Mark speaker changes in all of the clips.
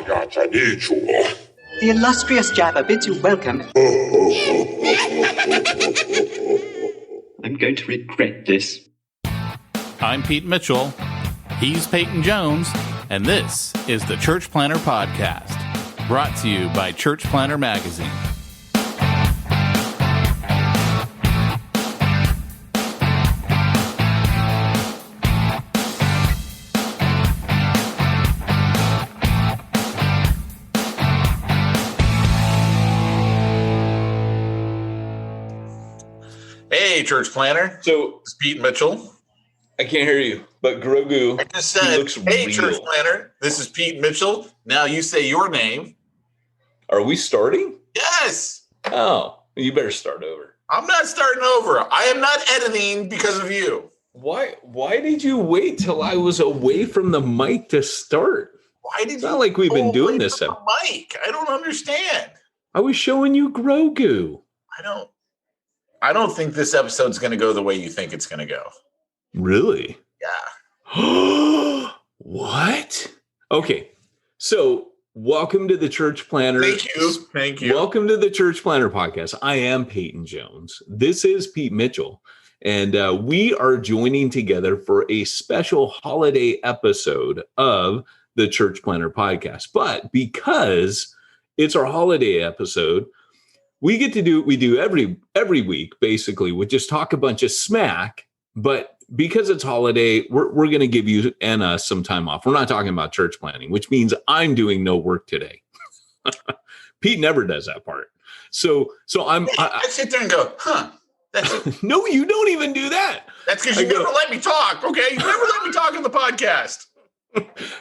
Speaker 1: The illustrious Jabba bids you welcome. I'm going to regret this.
Speaker 2: I'm Pete Mitchell. He's Peyton Jones. And this is the Church Planter Podcast, brought to you by Church Planter Magazine. Hey, Church Planter.
Speaker 3: So
Speaker 2: it's Pete Mitchell.
Speaker 3: I can't hear you, but Grogu.
Speaker 2: I just said,
Speaker 3: looks
Speaker 2: hey,
Speaker 3: real.
Speaker 2: Church Planter. This is Pete Mitchell. Now you say your name.
Speaker 3: Are we starting?
Speaker 2: Yes.
Speaker 3: Oh, you better start over.
Speaker 2: I'm not starting over. I am not editing because of you.
Speaker 3: Why did you wait till I was away from the mic to start?
Speaker 2: Why did
Speaker 3: it's
Speaker 2: you?
Speaker 3: Not like we've been doing this.
Speaker 2: The mic. I don't understand.
Speaker 3: I was showing you Grogu.
Speaker 2: I don't think this episode's going to go the way you think it's going to go.
Speaker 3: Really?
Speaker 2: Yeah.
Speaker 3: What? Okay. So welcome to the Church Planter.
Speaker 2: Thank you.
Speaker 3: Welcome to the Church Planter Podcast. I am Peyton Jones. This is Pete Mitchell. And we are joining together for a special holiday episode of the Church Planter Podcast. But because it's our holiday episode, we get to do what we do every week, basically. We just talk a bunch of smack, but because it's holiday, we're going to give you and us some time off. We're not talking about church planning, which means I'm doing no work today. Pete never does that part. So I
Speaker 2: sit there and go, huh? That's it.
Speaker 3: No, you don't even do that.
Speaker 2: That's because you never let me talk. Okay, you never let me talk on the podcast.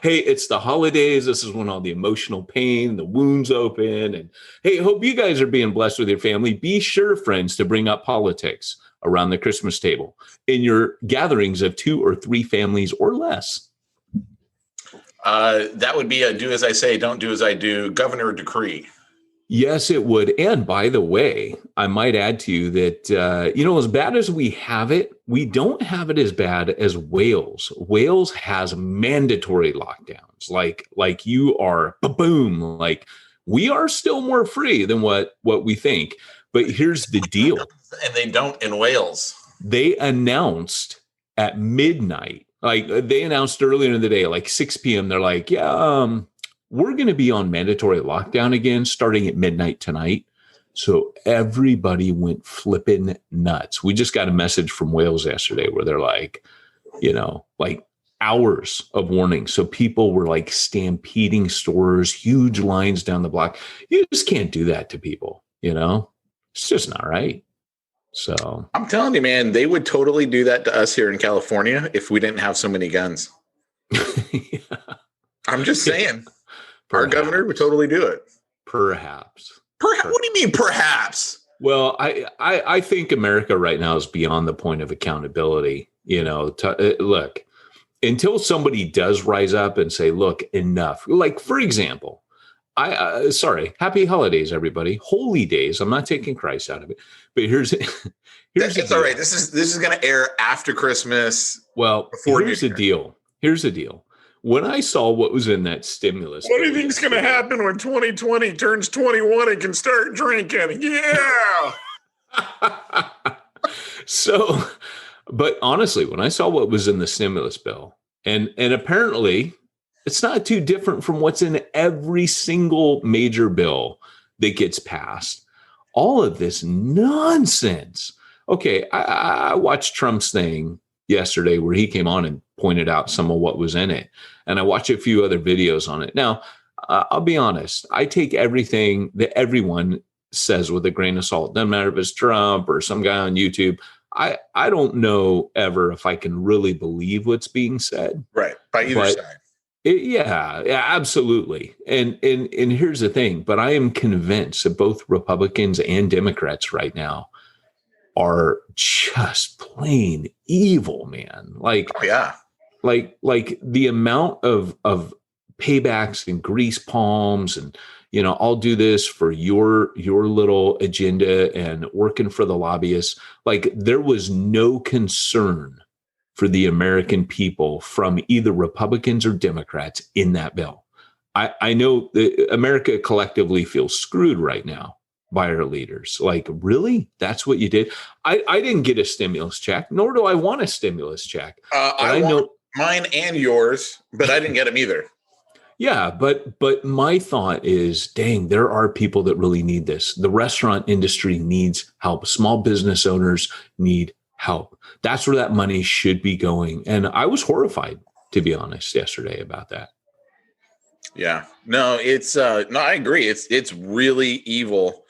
Speaker 3: Hey, it's the holidays. This is when all the emotional pain, the wounds open. And hey, hope you guys are being blessed with your family. Be sure, friends, to bring up politics around the Christmas table in your gatherings of 2 or 3 families or less.
Speaker 2: That would be a do as I say, don't do as I do governor decree.
Speaker 3: Yes, it would. And by the way, I might add to you that, as bad as we have it, we don't have it as bad as Wales. Wales has mandatory lockdowns. Like you are, boom, like we are still more free than what we think. But here's the deal.
Speaker 2: And they don't in Wales.
Speaker 3: They announced at midnight, they announced earlier in the day, like 6 p.m. They're like, we're going to be on mandatory lockdown again starting at midnight tonight. So everybody went flipping nuts. We just got a message from Wales yesterday where they're like, hours of warning. So people were like stampeding stores, huge lines down the block. You just can't do that to people, It's just not right. So
Speaker 2: I'm telling you, man, they would totally do that to us here in California if we didn't have so many guns. Yeah. I'm just saying. Our governor would totally do it.
Speaker 3: Perhaps.
Speaker 2: What do you mean, perhaps?
Speaker 3: Well, I think America right now is beyond the point of accountability. Look, until somebody does rise up and say, look, enough. Like, for example, happy holidays, everybody. Holy days. I'm not taking Christ out of it. But here's
Speaker 2: it's all right. This is going to air after Christmas.
Speaker 3: Well, here's the deal. When I saw what was in that stimulus.
Speaker 2: What do you think's going to happen when 2020 turns 21 and can start drinking? Yeah.
Speaker 3: But honestly, when I saw what was in the stimulus bill, and apparently it's not too different from what's in every single major bill that gets passed, all of this nonsense. Okay, I watched Trump's thing yesterday where he came on and pointed out some of what was in it. And I watched a few other videos on it. Now, I'll be honest. I take everything that everyone says with a grain of salt. Doesn't matter if it's Trump or some guy on YouTube. I don't know ever if I can really believe what's being said.
Speaker 2: Right. By either side.
Speaker 3: Yeah, absolutely. And here's the thing. But I am convinced that both Republicans and Democrats right now are just plain evil, man. Like,
Speaker 2: oh, yeah.
Speaker 3: Like the amount of paybacks and grease palms and, I'll do this for your little agenda and working for the lobbyists. Like there was no concern for the American people from either Republicans or Democrats in that bill. I know that America collectively feels screwed right now by our leaders. Like, really? That's what you did? I didn't get a stimulus check, nor do I want a stimulus check.
Speaker 2: I want mine and yours, but I didn't get them either.
Speaker 3: Yeah, but my thought is, dang, there are people that really need this. The restaurant industry needs help. Small business owners need help. That's where that money should be going. And I was horrified, to be honest, yesterday about that.
Speaker 2: Yeah, no, it's no, I agree. It's really evil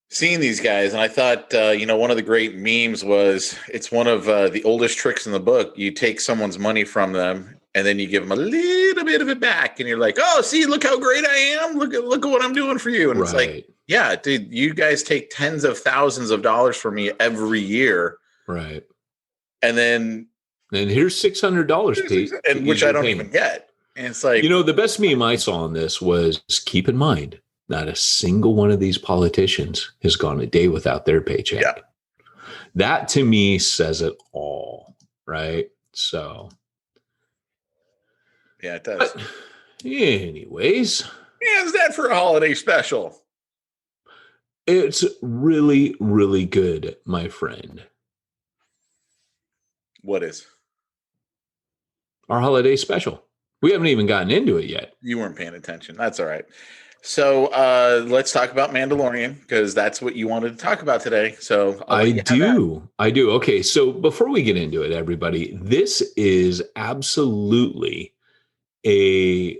Speaker 2: seeing these guys. And I thought, one of the great memes was, it's one of the oldest tricks in the book. You take someone's money from them and then you give them a little bit of it back. And you're like, oh, see, look how great I am. Look at what I'm doing for you. And It's like, yeah, dude, you guys take tens of thousands of dollars from me every year.
Speaker 3: Right.
Speaker 2: And then
Speaker 3: here's $600, Pete.
Speaker 2: And which I don't even get. And it's like,
Speaker 3: the best meme I saw on this was, keep in mind, not a single one of these politicians has gone a day without their paycheck.
Speaker 2: Yeah.
Speaker 3: That to me says it all, right? So.
Speaker 2: Yeah, it does.
Speaker 3: But anyways.
Speaker 2: Yeah, is that for a holiday special?
Speaker 3: It's really, really good, my friend.
Speaker 2: What is?
Speaker 3: Our holiday special. We haven't even gotten into it yet.
Speaker 2: You weren't paying attention. That's all right. So let's talk about Mandalorian, because that's what you wanted to talk about today. So
Speaker 3: I do. Okay. So before we get into it, everybody, this is absolutely a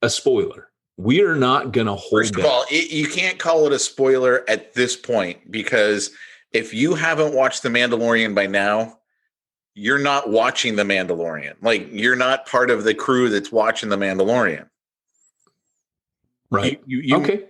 Speaker 3: spoiler. We are not going to hold
Speaker 2: First of all, you can't call it a spoiler at this point, because if you haven't watched The Mandalorian by now, you're not watching The Mandalorian. Like, you're not part of the crew that's watching The Mandalorian.
Speaker 3: Right.
Speaker 2: Okay.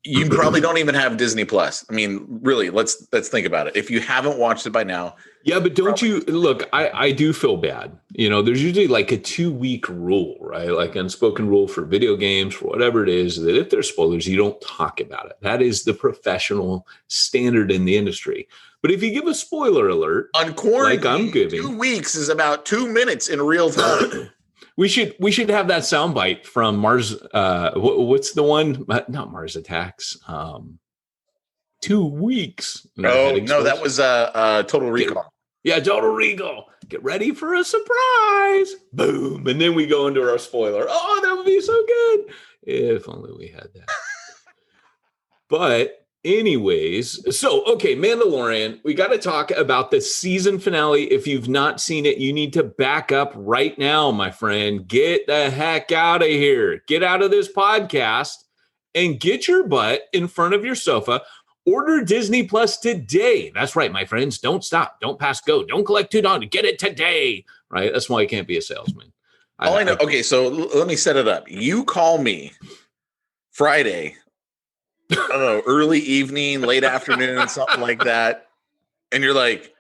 Speaker 2: You probably don't even have Disney Plus. I mean, really, let's think about it. If you haven't watched it by now.
Speaker 3: Yeah, but don't you look, I do feel bad. There's usually like a 2-week rule, right? Like unspoken rule for video games, for whatever it is, that if there's spoilers, you don't talk about it. That is the professional standard in the industry. But if you give a spoiler alert
Speaker 2: on quarantine,
Speaker 3: like I'm giving,
Speaker 2: 2 weeks is about 2 minutes in real time.
Speaker 3: We should have that soundbite from Mars. What's the one? Not Mars Attacks. 2 weeks.
Speaker 2: Oh no, that was Total Recall.
Speaker 3: Yeah, Total Recall. Get ready for a surprise. Boom, and then we go into our spoiler. Oh, that would be so good. If only we had that. But anyways, so, okay, Mandalorian, we got to talk about the season finale. If you've not seen it, you need to back up right now, my friend. Get the heck out of here. Get out of this podcast and get your butt in front of your sofa. Order Disney Plus today. That's right, my friends. Don't stop. Don't pass go. Don't collect $2. Get it today. Right? That's why I can't be a salesman.
Speaker 2: I know. Okay, so let me set it up. You call me Friday, I don't know, early evening, late afternoon, something like that. And you're like,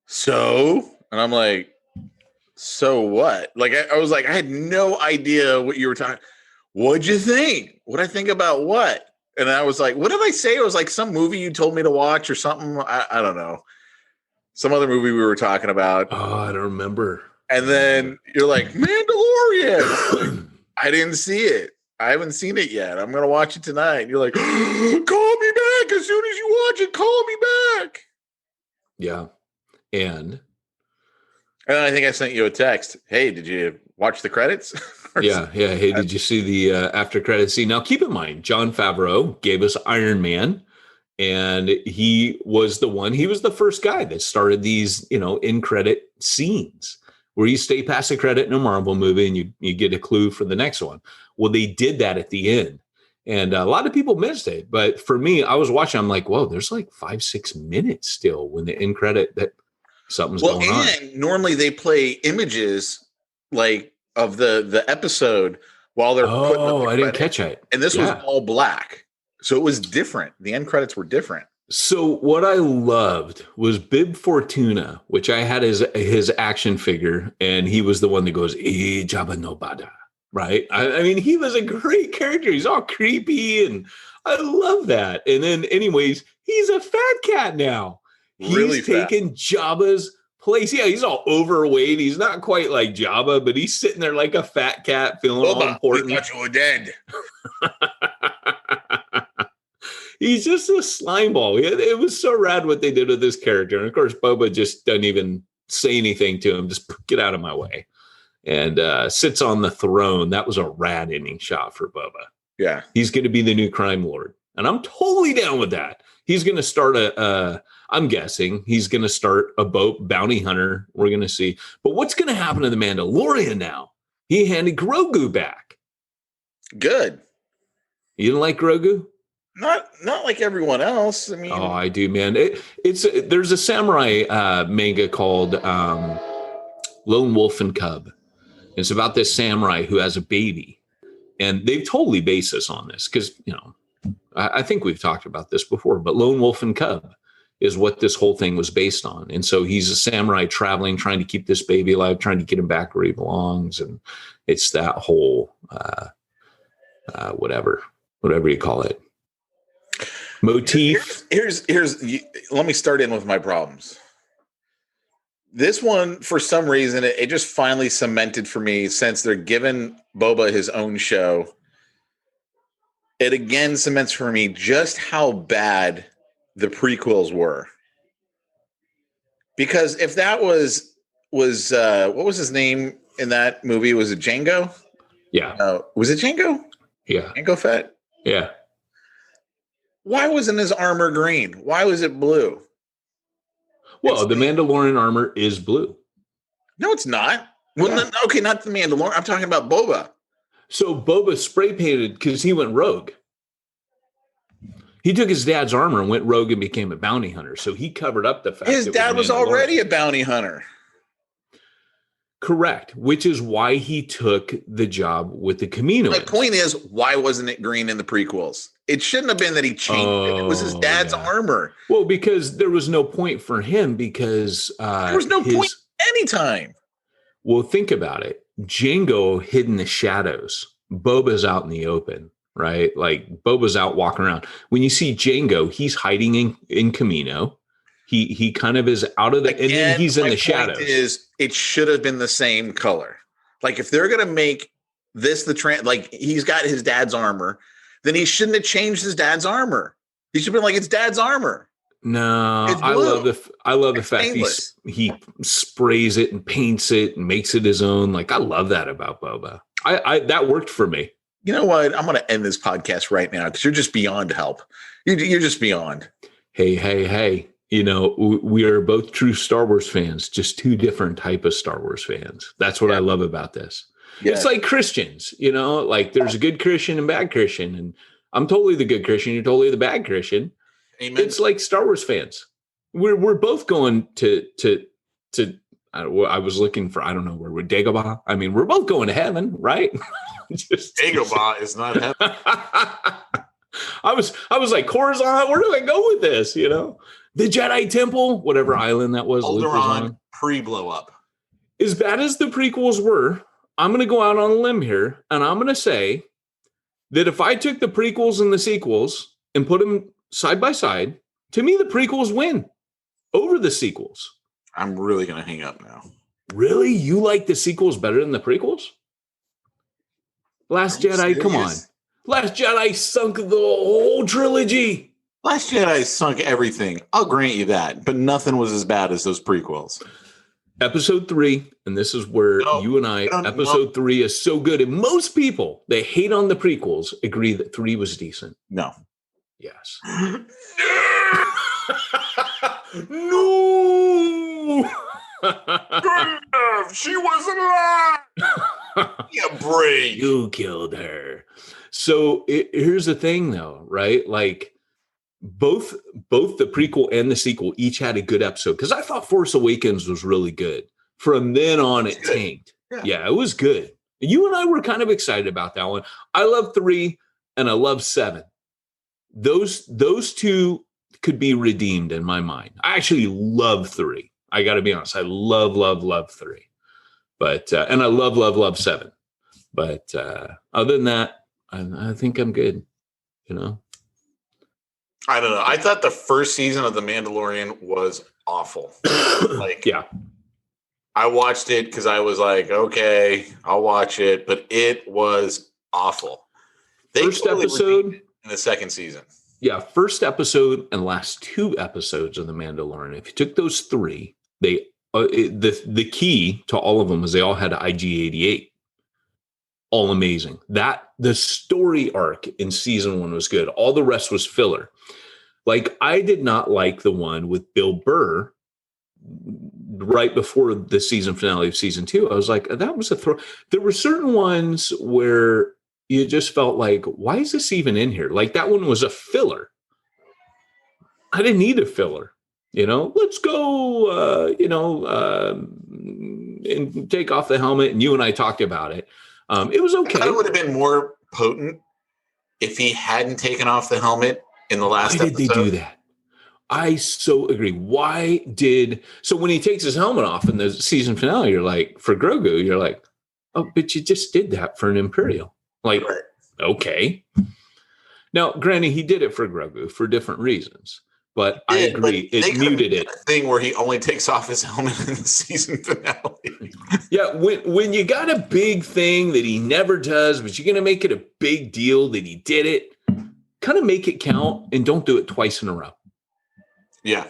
Speaker 2: so? And I'm like, so what? Like, I was like, I had no idea what you were talking. What'd you think? What'd I think about what? And I was like, what did I say? It was like some movie you told me to watch or something. I don't know. Some other movie we were talking about.
Speaker 3: Oh, I don't remember.
Speaker 2: And then you're like, Mandalorian. I didn't see it. I haven't seen it yet. I'm going to watch it tonight. And you're like, call me back as soon as you watch it. Call me back.
Speaker 3: Yeah. And
Speaker 2: I think I sent you a text. Hey, did you watch the credits?
Speaker 3: Yeah. Hey, did you see the after credits scene? Now, keep in mind, Jon Favreau gave us Iron Man, and he was the first guy that started these, in credit scenes where you stay past the credit in a Marvel movie and you get a clue for the next one. Well, they did that at the end, and a lot of people missed it. But for me, I was watching, I'm like, whoa, there's like 5-6 minutes still when the end credit that something's going on.
Speaker 2: And normally they play images like of the episode while they're putting up the
Speaker 3: I didn't catch it.
Speaker 2: And this was all black. So it was different. The end credits were different.
Speaker 3: So what I loved was Bib Fortuna, which I had his action figure, and he was the one that goes, Jabba no Bada, right? I mean, he was a great character. He's all creepy, and I love that. And then anyways, he's a fat cat now.
Speaker 2: Really
Speaker 3: He's taken Jabba's place. Yeah, he's all overweight. He's not quite like Jabba, but he's sitting there like a fat cat, feeling all important.
Speaker 2: We thought you were dead.
Speaker 3: He's just a slime ball. It was so rad what they did with this character. And of course, Boba just doesn't even say anything to him. Just get out of my way. And sits on the throne. That was a rad ending shot for Boba.
Speaker 2: Yeah.
Speaker 3: He's going to be the new crime lord. And I'm totally down with that. He's going to start I'm guessing he's going to start a bounty hunter. We're going to see. But what's going to happen to the Mandalorian now? He handed Grogu back.
Speaker 2: Good.
Speaker 3: You didn't like Grogu?
Speaker 2: Not like everyone else. I mean,
Speaker 3: oh, I do, man. There's a samurai manga called Lone Wolf and Cub. It's about this samurai who has a baby, and they've totally based this on this because I think we've talked about this before. But Lone Wolf and Cub is what this whole thing was based on, and so he's a samurai traveling, trying to keep this baby alive, trying to get him back where he belongs, and it's that whole whatever you call it. Motif.
Speaker 2: Here's let me start in with my problems. This one, for some reason, it just finally cemented for me since they're giving Boba his own show. It again cements for me just how bad the prequels were. Because if that was what was his name in that movie? Was it Django?
Speaker 3: Yeah.
Speaker 2: Was it Django?
Speaker 3: Yeah.
Speaker 2: Django Fett?
Speaker 3: Yeah.
Speaker 2: Why wasn't his armor green? Why was it blue?
Speaker 3: Well, the Mandalorian armor is blue.
Speaker 2: No, it's not. Well,
Speaker 3: Yeah.
Speaker 2: okay, not the Mandalorian. I'm talking about Boba.
Speaker 3: So Boba spray painted because he went rogue. He took his dad's armor and went rogue and became a bounty hunter. So he covered up the fact
Speaker 2: his dad was already a bounty hunter.
Speaker 3: Correct, which is why he took the job with the Camino.
Speaker 2: My point is, why wasn't it green in the prequels? It shouldn't have been that he changed it. It was his dad's armor.
Speaker 3: Well, because there was no point for him because
Speaker 2: there was no point anytime.
Speaker 3: Well, think about it. Django hid in the shadows. Boba's out in the open, right? Like Boba's out walking around. When you see Django, he's hiding in Camino. He kind of is out of the, and then he's in the shadows.
Speaker 2: It should have been the same color. Like if they're gonna make this like he's got his dad's armor, then he shouldn't have changed his dad's armor. He should have been like it's dad's armor.
Speaker 3: No, I love the fact he sprays it and paints it and makes it his own. Like I love that about Boba. I that worked for me.
Speaker 2: You know what? I'm going to end this podcast right now because you're just beyond help. You're just beyond.
Speaker 3: Hey. We are both true Star Wars fans, just two different type of Star Wars fans. That's what I love about this. Yeah. It's like Christians, like there's a good Christian and bad Christian, and I'm totally the good Christian. You're totally the bad Christian.
Speaker 2: Amen.
Speaker 3: It's like Star Wars fans. We're both going to I was looking for, I don't know where we're Dagobah. I mean, we're both going to heaven, right?
Speaker 2: Dagobah is not heaven.
Speaker 3: I was like, Coruscant, where do I go with this? The Jedi Temple, whatever island that was. Luke was on.
Speaker 2: Pre-blow up.
Speaker 3: As bad as the prequels were, I'm going to go out on a limb here, and I'm going to say that if I took the prequels and the sequels and put them side by side, to me, the prequels win over the sequels.
Speaker 2: I'm really going to hang up now.
Speaker 3: Really? You like the sequels better than the prequels? Last Jedi, come on. Last Jedi sunk the whole trilogy.
Speaker 2: Last Jedi sunk everything. I'll grant you that, but nothing was as bad as those prequels.
Speaker 3: Episode 3, and this is where you and Episode 3 is so good. And most people, they hate on the prequels, agree that 3 was decent.
Speaker 2: No.
Speaker 3: Yes.
Speaker 2: No! She wasn't alive! Yeah, break.
Speaker 3: You killed her. So here's the thing, though, right? Like, both the prequel and the sequel each had a good episode because I thought Force Awakens was really good. From then on, it tanked. Yeah, it was good. You and I were kind of excited about that one. I love 3 and I love 7. Those two could be redeemed in my mind. I actually love 3. I got to be honest. I love 3. But and I love 7. But other than that, I think I'm good.
Speaker 2: I don't know. I thought the first season of The Mandalorian was awful. I watched it because I was like, okay, I'll watch it, but it was awful. They
Speaker 3: First
Speaker 2: totally
Speaker 3: episode
Speaker 2: redeemed it in the second season.
Speaker 3: Yeah, first episode and last 2 episodes of The Mandalorian. If you took those three, the key to all of them is they all had IG-88. All amazing. The story arc in season 1 was good. All the rest was filler. Like, I did not like the one with Bill Burr right before the season finale of season 2. I was like, that was a throw. There were certain ones where you just felt like, why is this even in here? Like, that one was a filler. I didn't need a filler. Let's go, and take off the helmet. And you and I talked about it. It was okay.
Speaker 2: It would have been more potent if he hadn't taken off the helmet in the last episode.
Speaker 3: Why did they do that? I so agree. So when he takes his helmet off in the season finale, you're like, for Grogu, you're like, oh, but you just did that for an Imperial. Like, right. Okay. Now, granted, he did it for Grogu for different reasons, but I agree. It muted it.
Speaker 2: Thing where he only takes off his helmet in the season finale.
Speaker 3: Yeah, when you got a big thing that he never does, but you're going to make it a big deal that he did it, kind of make it count and don't do it twice in a row.
Speaker 2: Yeah.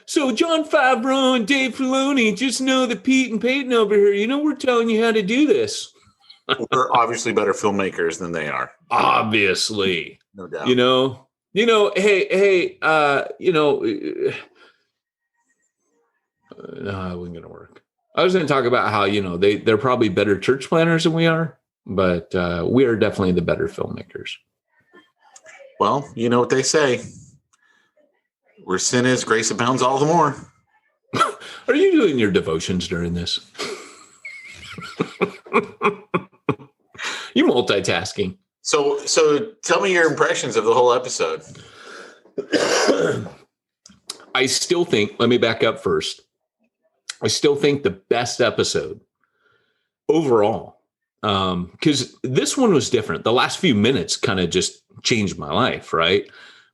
Speaker 3: So Jon Favreau and Dave Filoni, just know that Pete and Peyton over here, we're telling you how to do this.
Speaker 2: We're obviously better filmmakers than they are.
Speaker 3: Obviously.
Speaker 2: No doubt.
Speaker 3: Hey, no, it wasn't going to work. I was going to talk about how, they're probably better church planners than we are, but we are definitely the better filmmakers.
Speaker 2: Well, you know what they say. Where sin is, grace abounds all the more.
Speaker 3: Are you doing your devotions during this? You multitasking.
Speaker 2: So tell me your impressions of the whole episode.
Speaker 3: I still think, let me back up first. I still think the best episode overall, because this one was different. The last few minutes kind of just changed my life, right?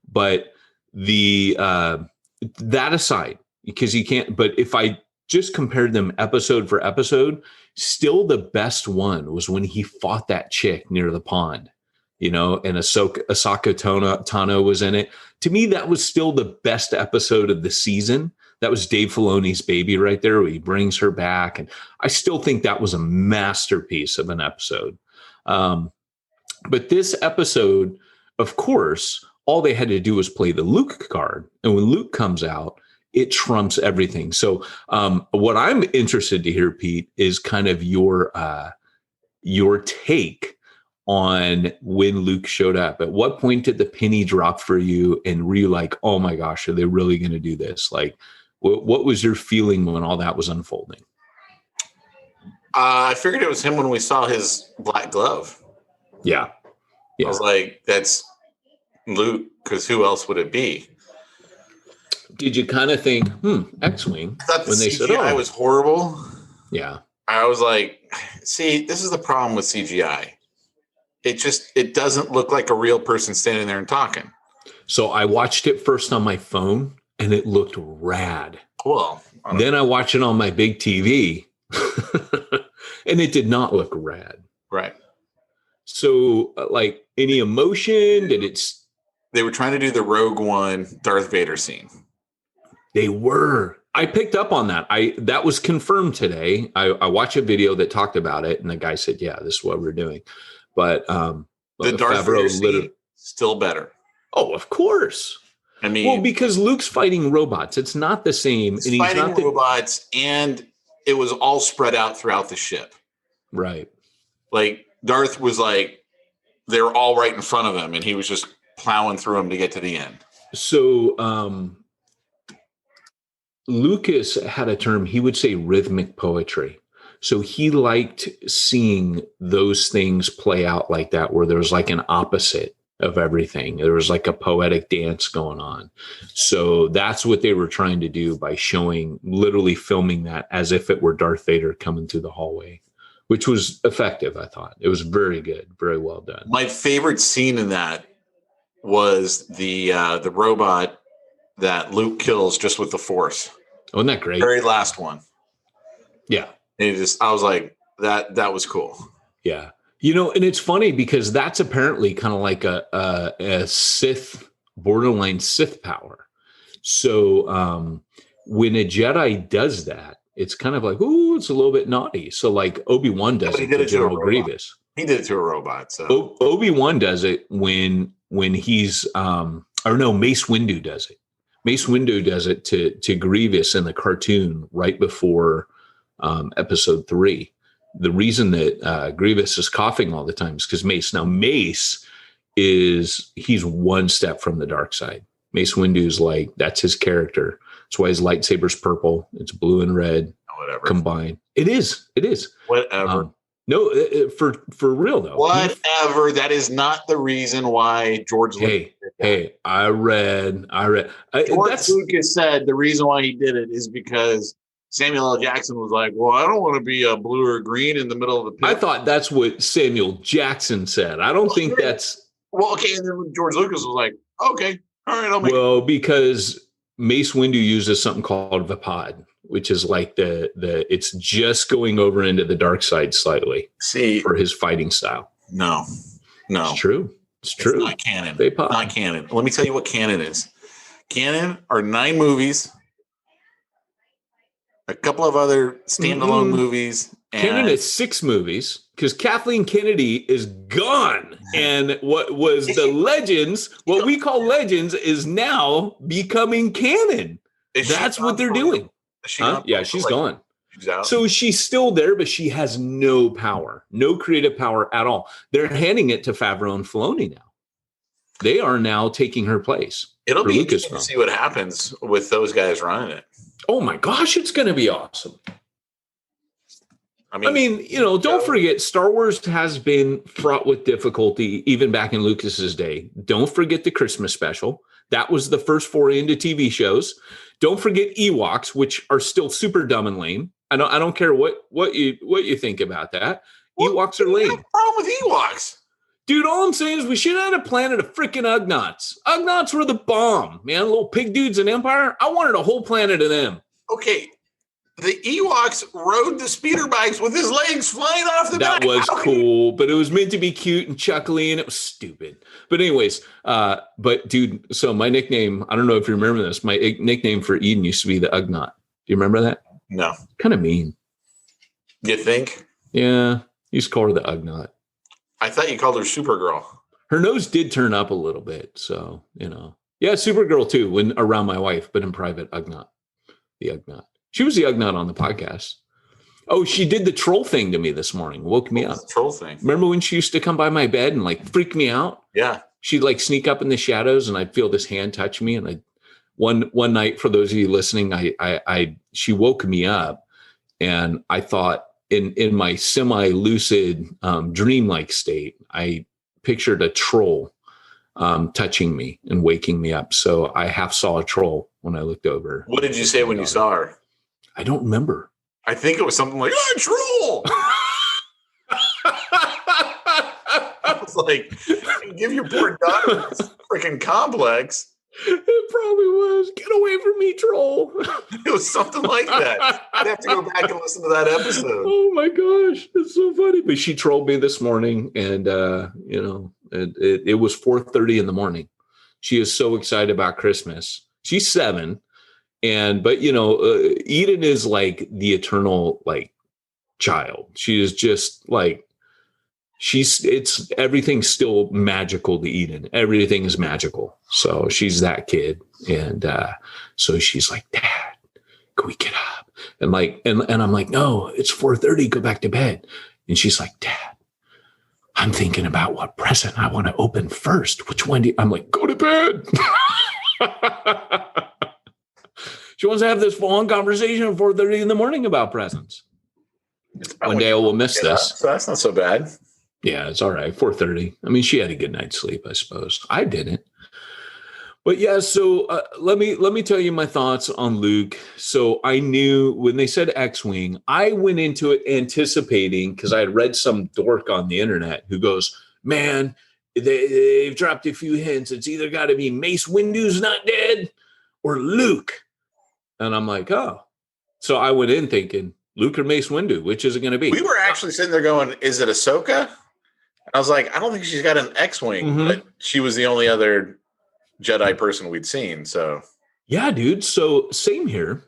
Speaker 3: But that aside, because you can't, but if I just compared them episode for episode, still the best one was when he fought that chick near the pond, and Ahsoka Tano was in it. To me, that was still the best episode of the season. That was Dave Filoni's baby right there, where he brings her back. And I still think that was a masterpiece of an episode. But this episode, of course, all they had to do was play the Luke card. And when Luke comes out, it trumps everything. So what I'm interested to hear, Pete, is kind of your take on when Luke showed up. At what point did the penny drop for you? And were you like, oh my gosh, are they really going to do this? Like, what was your feeling when all that was unfolding?
Speaker 2: I figured it was him when we saw his black glove.
Speaker 3: Yeah.
Speaker 2: I was like, that's Luke, because who else would it be?
Speaker 3: Did you kind of think, X-Wing?
Speaker 2: I thought the CGI was horrible.
Speaker 3: Yeah.
Speaker 2: I was like, see, this is the problem with CGI. It doesn't look like a real person standing there and talking.
Speaker 3: So I watched it first on my phone and it looked rad.
Speaker 2: Well,
Speaker 3: then I watched it on my big TV and it did not look rad.
Speaker 2: Right.
Speaker 3: So like any emotion
Speaker 2: they were trying to do the Rogue One Darth Vader scene.
Speaker 3: They were. I picked up on that. That was confirmed today. I watched a video that talked about it and the guy said, yeah, this is what we're doing. But
Speaker 2: the Darth Vader scene still better.
Speaker 3: Oh, of course.
Speaker 2: I mean,
Speaker 3: well, because Luke's fighting robots. It's not the same.
Speaker 2: He's fighting robots, and it was all spread out throughout the ship.
Speaker 3: Right. Like
Speaker 2: Darth was like, they were all right in front of him, and he was just plowing through them to get to the end.
Speaker 3: So Lucas had a term, he would say rhythmic poetry. So he liked seeing those things play out like that, where there was like an opposite of everything. There was like a poetic dance going on. So that's what they were trying to do by literally filming that as if it were Darth Vader coming through the hallway, which was effective, I thought. It was very good, very well done.
Speaker 2: My favorite scene in that was the robot that Luke kills just with the Force.
Speaker 3: Wasn't that great?
Speaker 2: Very last one.
Speaker 3: Yeah.
Speaker 2: And I was like, that was cool.
Speaker 3: Yeah. And it's funny because that's apparently kind of like a Sith, borderline Sith power. So when a Jedi does that, it's kind of like, ooh, it's a little bit naughty. So like Obi-Wan does it to General Grievous.
Speaker 2: He did it to a robot. So
Speaker 3: Obi-Wan does it when he's or no, Mace Windu does it. Mace Windu does it to Grievous in the cartoon right before episode 3. The reason that Grievous is coughing all the time is because Mace he's one step from the dark side. Mace Windu's like, that's his character. That's why his lightsaber's purple. It's blue and red combined. It is.
Speaker 2: Whatever.
Speaker 3: No, for real though.
Speaker 2: Whatever. That is not the reason why George Lucas did that.
Speaker 3: Hey, I read.
Speaker 2: George Lucas said the reason why he did it is because Samuel L. Jackson was like, well, I don't want to be a blue or green in the middle of the pit.
Speaker 3: I thought that's what Samuel Jackson said. I don't think that's...
Speaker 2: Well, okay, and then George Lucas was like, okay, all right, I'll make
Speaker 3: it. Because Mace Windu uses something called Vapod, which is like it's just going over into the dark side slightly.
Speaker 2: See,
Speaker 3: for his fighting style.
Speaker 2: No.
Speaker 3: It's true. It's
Speaker 2: not canon. Not canon. Let me tell you what canon is. Canon are 9 movies, a couple of other standalone movies.
Speaker 3: Canon is 6 movies because Kathleen Kennedy is gone. And what was the legends, what we call legends, is now becoming canon. That's what they're doing. Yeah, she's gone.
Speaker 2: She's out.
Speaker 3: So she's still there, but she has no power, no creative power at all. They're handing it to Favreau and Filoni now. They are now taking her place.
Speaker 2: It'll be interesting to see what happens with those guys running it.
Speaker 3: Oh my gosh, it's going to be awesome. I mean, don't forget, Star Wars has been fraught with difficulty even back in Lucas's day. Don't forget the Christmas special. That was the first foray into TV shows. Don't forget Ewoks, which are still super dumb and lame. I don't care what you think about that. Ewoks are lame.
Speaker 2: What's the problem with Ewoks?
Speaker 3: Dude, all I'm saying is we should have had a planet of freaking Ugnaughts. Ugnaughts were the bomb, man. Little pig dudes in Empire. I wanted a whole planet of them.
Speaker 2: Okay. The Ewoks rode the speeder bikes with his legs flying off the back.
Speaker 3: That was cool, but it was meant to be cute and chuckly, and it was stupid. But anyways, but dude, so my nickname, I don't know if you remember this, my nickname for Eden used to be the Ugnaught. Do you remember that?
Speaker 2: No.
Speaker 3: Kind of mean.
Speaker 2: You think?
Speaker 3: Yeah. You just call her the Ugnaught.
Speaker 2: I thought you called her Supergirl.
Speaker 3: Her nose did turn up a little bit, so, Yeah, Supergirl too, when around my wife, but in private, Ugnaught. The Ugnaught. She was the Ugnaught on the podcast. Oh, she did the troll thing to me this morning. Woke me up.
Speaker 2: The troll thing.
Speaker 3: Remember when she used to come by my bed and like freak me out?
Speaker 2: Yeah.
Speaker 3: She'd like sneak up in the shadows and I'd feel this hand touch me. And one night, for those of you listening, she woke me up and I thought in my semi-lucid dreamlike state, I pictured a troll touching me and waking me up. So I half saw a troll when I looked over.
Speaker 2: What did you say when you saw her?
Speaker 3: I don't remember.
Speaker 2: I think it was something like, "Oh, troll!" I was like, "Give your poor daughter this freaking complex."
Speaker 3: It probably was. Get away from me, troll.
Speaker 2: It was something like that. I'd have to go back and listen to that episode.
Speaker 3: Oh my gosh, it's so funny. But she trolled me this morning, and it was 4:30 in the morning. She is so excited about Christmas. She's 7. But Eden is like the eternal like child. She is just like everything's still magical to Eden. Everything is magical. So she's that kid. And so she's like, "Dad, can we get up?" And like, and I'm like, "No, it's 4:30, go back to bed." And she's like, "Dad, I'm thinking about what present I want to open first. Which one I'm like, "Go to bed." She wants to have this long conversation at 4:30 in the morning about presents. One day I will miss this.
Speaker 2: So that's not so bad.
Speaker 3: Yeah, it's all right. 4:30. I mean, she had a good night's sleep, I suppose. I didn't. But yeah, so let me tell you my thoughts on Luke. So I knew when they said X-Wing, I went into it anticipating, because I had read some dork on the internet who goes, "Man, they've dropped a few hints. It's either got to be Mace Windu's not dead or Luke." And I'm like, oh. So I went in thinking, Luke or Mace Windu, which is it going to be?
Speaker 2: We were actually sitting there going, is it Ahsoka? I was like, I don't think she's got an X-Wing, but she was the only other Jedi person we'd seen. So
Speaker 3: yeah, dude. So same here.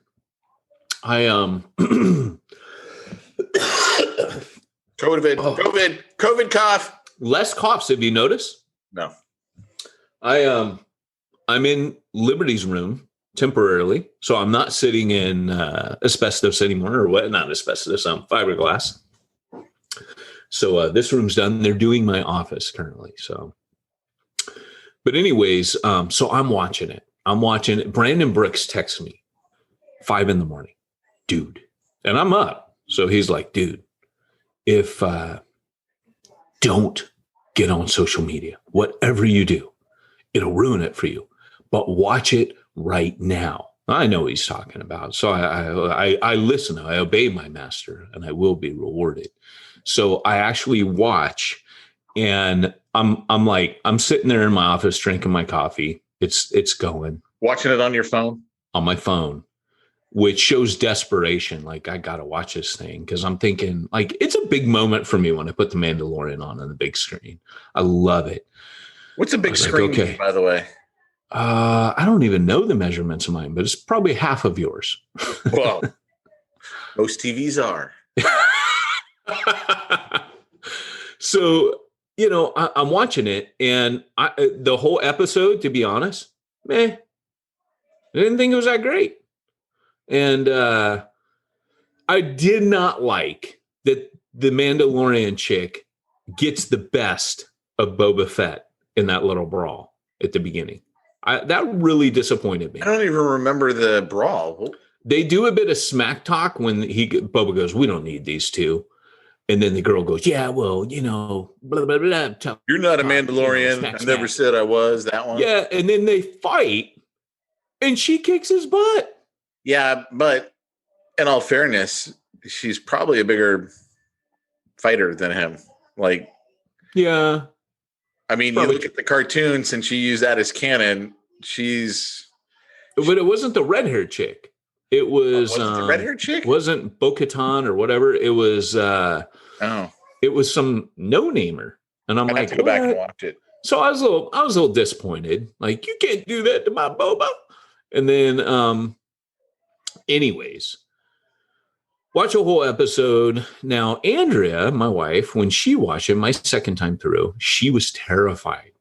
Speaker 3: I COVID
Speaker 2: cough.
Speaker 3: Less coughs. Have you noticed?
Speaker 2: No.
Speaker 3: I'm in Liberty's room temporarily, so I'm not sitting in asbestos anymore, or what? Not asbestos. Fiberglass. So this room's done. They're doing my office currently. So, but anyways, so I'm watching it. Brandon Brooks texts me 5 a.m, dude, and I'm up. So he's like, dude, if don't get on social media, whatever you do, it'll ruin it for you. But watch it right now. I know what he's talking about. So I listen, I obey my master, and I will be rewarded. So I actually watch, and I'm sitting there in my office drinking my coffee. It's going.
Speaker 2: Watching it on your phone?
Speaker 3: On my phone, which shows desperation. Like, I got to watch this thing because I'm thinking, like, it's a big moment for me when I put The Mandalorian on the big screen. I love it.
Speaker 2: What's a big screen, like, okay, by the way?
Speaker 3: I don't even know the measurements of mine, but it's probably half of yours.
Speaker 2: Well, most TVs are.
Speaker 3: So, I'm watching it, and the whole episode, to be honest, I didn't think it was that great. And I did not like that the Mandalorian chick gets the best of Boba Fett in that little brawl at the beginning. That really disappointed me. I
Speaker 2: don't even remember the brawl.
Speaker 3: They do a bit of smack talk when Boba goes, "We don't need these two." And then the girl goes, "Yeah, well, blah, blah, blah.
Speaker 2: You're not a Mandalorian.
Speaker 3: Smack,
Speaker 2: I never said I was." That one.
Speaker 3: Yeah. And then they fight and she kicks his butt.
Speaker 2: Yeah. But in all fairness, she's probably a bigger fighter than him. Like,
Speaker 3: yeah.
Speaker 2: I mean, you look at the cartoon, since she used that as canon, but
Speaker 3: it wasn't the red-haired chick. It was
Speaker 2: the red-haired chick?
Speaker 3: Wasn't Bo-Katan or whatever. It was it was some no-namer. And I'm like,
Speaker 2: have to go back and watch it.
Speaker 3: So I was a little disappointed. Like, you can't do that to my Boba. And then anyways, watch a whole episode. Now, Andrea, my wife, when she watched it my second time through, she was terrified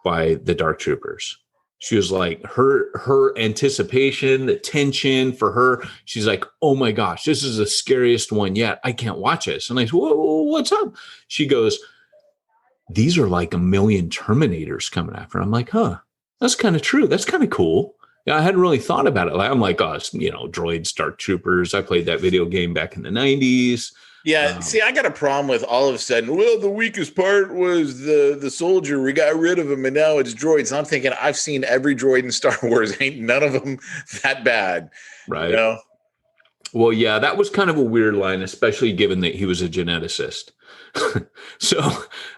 Speaker 3: by the Dark Troopers. She was like, her anticipation, the tension for her. She's like, "Oh my gosh, this is the scariest one yet. I can't watch this." And I said, "Whoa, what's up?" She goes, "These are like a million Terminators coming after." I'm like, "Huh, that's kind of true. That's kind of cool." Yeah, I hadn't really thought about it. I'm like, droids, Dark Troopers. I played that video game back in the 90s.
Speaker 2: Yeah, see, I got a problem with all of a sudden, well, the weakest part was the soldier. We got rid of him, and now it's droids. And I'm thinking, I've seen every droid in Star Wars. Ain't none of them that bad.
Speaker 3: Right. Well, yeah, that was kind of a weird line, especially given that he was a geneticist. So,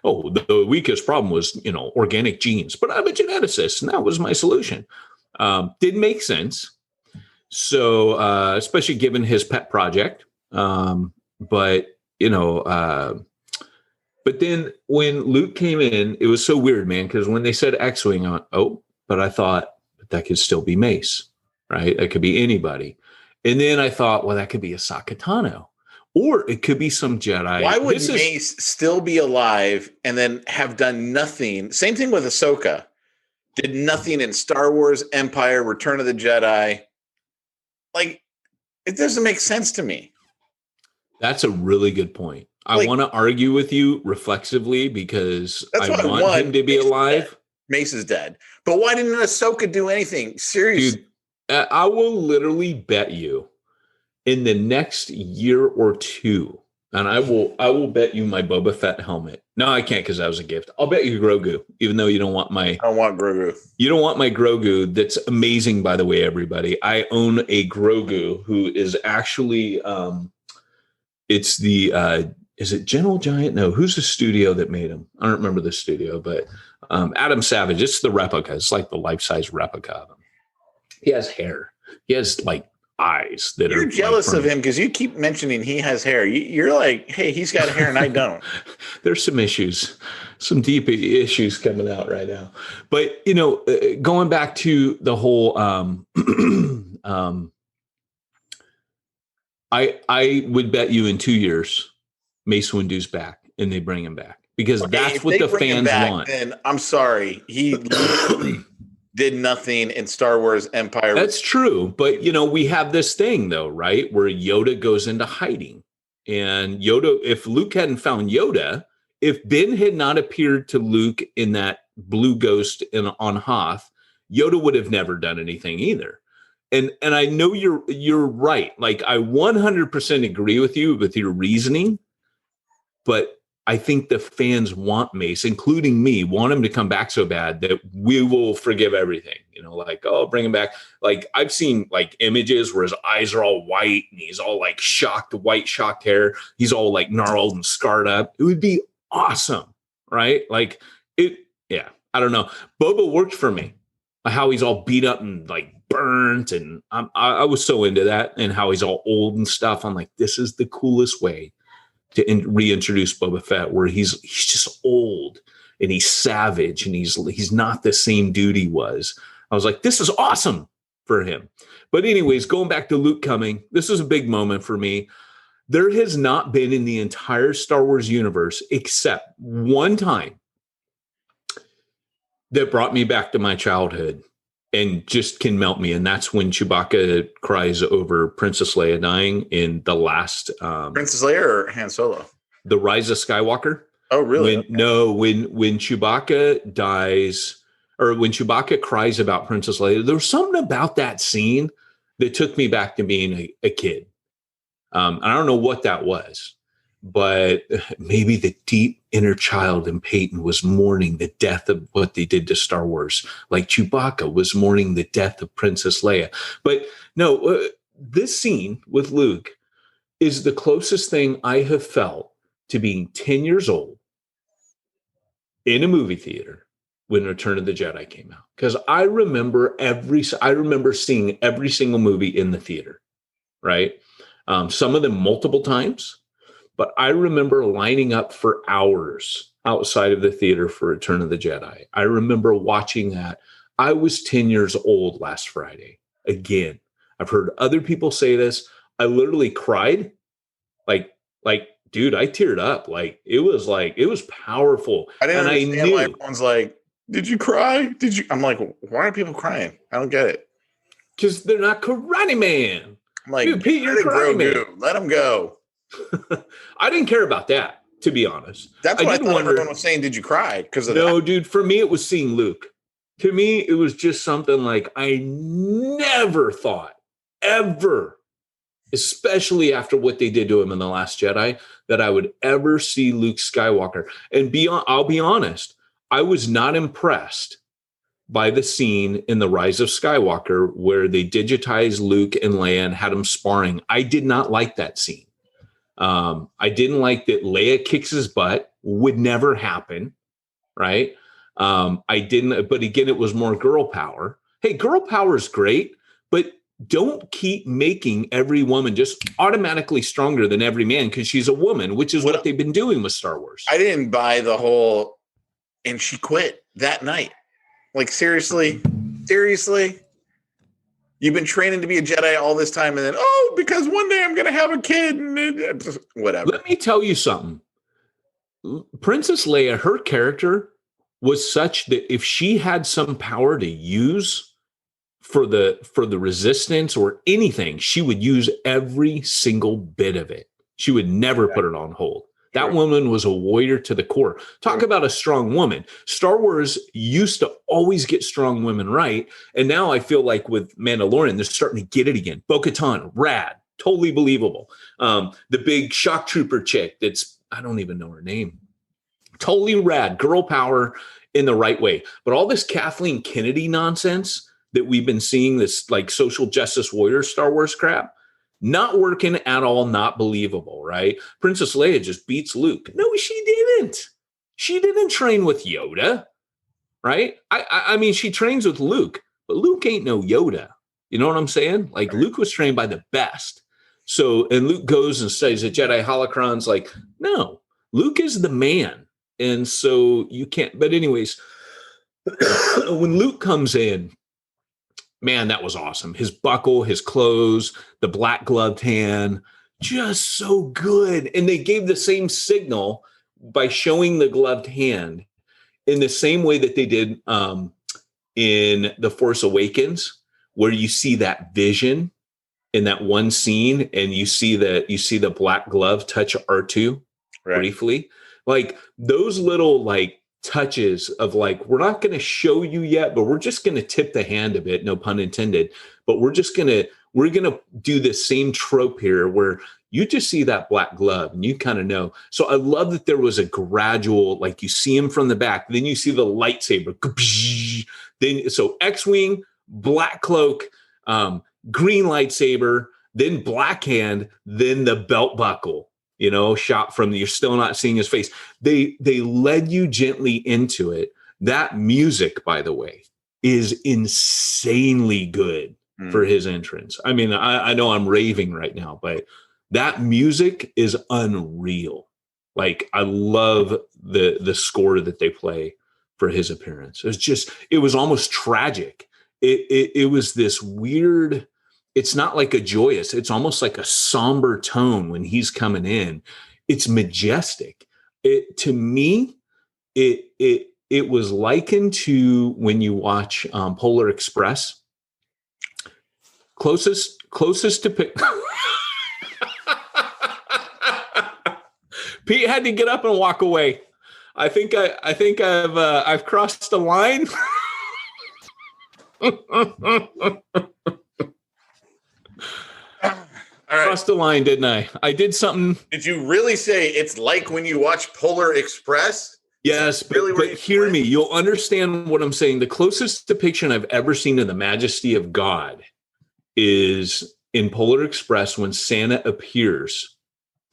Speaker 3: the weakest problem was, organic genes. But I'm a geneticist, and that was my solution. Didn't make sense. So, especially given his pet project. But then when Luke came in, it was so weird, man, because when they said X-Wing, I went, but I thought that could still be Mace, right? That could be anybody. And then I thought, well, that could be Ahsoka Tano, or it could be some Jedi.
Speaker 2: Why would Mace still be alive and then have done nothing? Same thing with Ahsoka. Did nothing in Star Wars, Empire, Return of the Jedi. Like, it doesn't make sense to me.
Speaker 3: That's a really good point. I want to argue with you reflexively because I want him to be alive.
Speaker 2: Mace is dead. But why didn't Ahsoka do anything? Seriously.
Speaker 3: Dude, I will literally bet you in the next year or two, and I will bet you my Boba Fett helmet. No, I can't because that was a gift. I'll bet you Grogu, even though you don't want my...
Speaker 2: I don't want Grogu.
Speaker 3: You don't want my Grogu. That's amazing, by the way, everybody. I own a Grogu who is actually... it's the... is it Gentle Giant? No, who's the studio that made him? I don't remember the studio, but Adam Savage. It's the replica. It's like the life-size replica of him. He has hair. He has like eyes that
Speaker 2: You're
Speaker 3: are
Speaker 2: jealous
Speaker 3: like
Speaker 2: of him because you keep mentioning he has hair. You're like, hey, he's got hair and I don't.
Speaker 3: There's some issues, some deep issues coming out right now. But, going back to the whole, I would bet you in 2 years, Mace Windu's back and they bring him back because
Speaker 2: Okay,
Speaker 3: that's
Speaker 2: if
Speaker 3: what
Speaker 2: they
Speaker 3: the
Speaker 2: bring him
Speaker 3: fans
Speaker 2: back,
Speaker 3: want.
Speaker 2: then I'm sorry. He literally did nothing in Star Wars Empire.
Speaker 3: That's true. But, we have this thing, though, right, where Yoda goes into hiding. And Yoda, if Luke hadn't found Yoda, if Ben had not appeared to Luke in that blue ghost on Hoth, Yoda would have never done anything either. And I know you're right. Like, I 100% agree with you with your reasoning, but I think the fans want Mace, including me, want him to come back so bad that we will forgive everything. Like, oh, bring him back. Like, I've seen like images where his eyes are all white and he's all like white shocked hair. He's all like gnarled and scarred up. It would be awesome, right? Like yeah. I don't know. Boba worked for me. How he's all beat up and like burnt, and I was so into that, and how he's all old and stuff. I'm like, this is the coolest way to reintroduce Boba Fett, where he's just old and he's savage and he's not the same dude he was. I was like, this is awesome for him. But anyways, going back to Luke coming, this was a big moment for me. There has not been in the entire Star Wars universe, except one time, that brought me back to my childhood and just can melt me. And that's when Chewbacca cries over Princess Leia dying in the last
Speaker 2: Princess Leia or Han Solo?
Speaker 3: The Rise of Skywalker.
Speaker 2: Oh, really?
Speaker 3: When Chewbacca dies, or when Chewbacca cries about Princess Leia, there was something about that scene that took me back to being a kid. I don't know what that was, but maybe the deep inner child in Peyton was mourning the death of what they did to Star Wars, like Chewbacca was mourning the death of Princess Leia. But no, this scene with Luke is the closest thing I have felt to being 10 years old in a movie theater when Return of the Jedi came out. Because I remember seeing every single movie in the theater, right? Some of them multiple times. But I remember lining up for hours outside of the theater for Return of the Jedi. I remember watching that. I was 10 years old last Friday. Again, I've heard other people say this. I literally cried. Like, dude, I teared up. It was powerful.
Speaker 2: I didn't
Speaker 3: and
Speaker 2: understand why everyone's like, did you cry? Did you? I'm like, why are people crying? I don't get it.
Speaker 3: Because they're not Karate Man.
Speaker 2: I'm like,
Speaker 3: dude, Pete, you're Karate Man.
Speaker 2: Let him go.
Speaker 3: I didn't care about that, to be honest.
Speaker 2: That's why I thought everyone was saying, did you cry? Because of that.
Speaker 3: Dude, for me, it was seeing Luke. To me, it was just something like I never thought, ever, especially after what they did to him in The Last Jedi, that I would ever see Luke Skywalker. And I'll be honest, I was not impressed by the scene in The Rise of Skywalker where they digitized Luke and Leia and had them sparring. I did not like that scene. I didn't like that Leia kicks his butt, would never happen, right? I didn't, but again, it was more girl power. Hey, girl power is great, but don't keep making every woman just automatically stronger than every man because she's a woman, which is what they've been doing with Star Wars.
Speaker 2: I didn't buy the whole, and she quit that night. Like, seriously? You've been training to be a Jedi all this time, and then, because one day I'm going to have a kid, and whatever.
Speaker 3: Let me tell you something. Princess Leia, her character was such that if she had some power to use for the resistance or anything, she would use every single bit of it. She would never put it on hold. That woman was a warrior to the core. Talk about a strong woman. Star Wars used to always get strong women right. And now I feel like with Mandalorian, they're starting to get it again. Bo-Katan, rad, totally believable. The big shock trooper chick I don't even know her name. Totally rad, girl power in the right way. But all this Kathleen Kennedy nonsense that we've been seeing, this like social justice warrior Star Wars crap, not working at all, not believable, right? Princess Leia just beats Luke. No, she didn't. She didn't train with Yoda, right? I mean, she trains with Luke, but Luke ain't no Yoda. You know what I'm saying? Like Luke was trained by the best. So, and Luke goes and says the Jedi holocron's like, no, Luke is the man. And so you can't, but anyways, when Luke comes in, man, that was awesome. His buckle, his clothes, the black gloved hand, just so good. And they gave the same signal by showing the gloved hand in the same way that they did in The Force Awakens, where you see that vision in that one scene, and you see the black glove touch R2 briefly. Like those little like touches of like, we're not going to show you yet, but we're just going to tip the hand a bit, no pun intended. But we're going to do the same trope here where you just see that black glove and you kind of know. So I love that there was a gradual, like you see him from the back, then you see the lightsaber. Then so X-Wing, black cloak, green lightsaber, then black hand, then the belt buckle, shot from you're still not seeing his face. They led you gently into it. That music, by the way, is insanely good for his entrance. I mean, I know I'm raving right now, but that music is unreal. Like I love the score that they play for his appearance. It was almost tragic. It was this weird, it's not like a joyous, it's almost like a somber tone when he's coming in. It's majestic. To me, it was likened to when you watch Polar Express. Closest to Pete had to get up and walk away. I think I've crossed the line. All right. Crossed the line, didn't I? I did something.
Speaker 2: Did you really say it's like when you watch Polar Express?
Speaker 3: Yes, but hear me. You'll understand what I'm saying. The closest depiction I've ever seen of the majesty of God is in Polar Express when Santa appears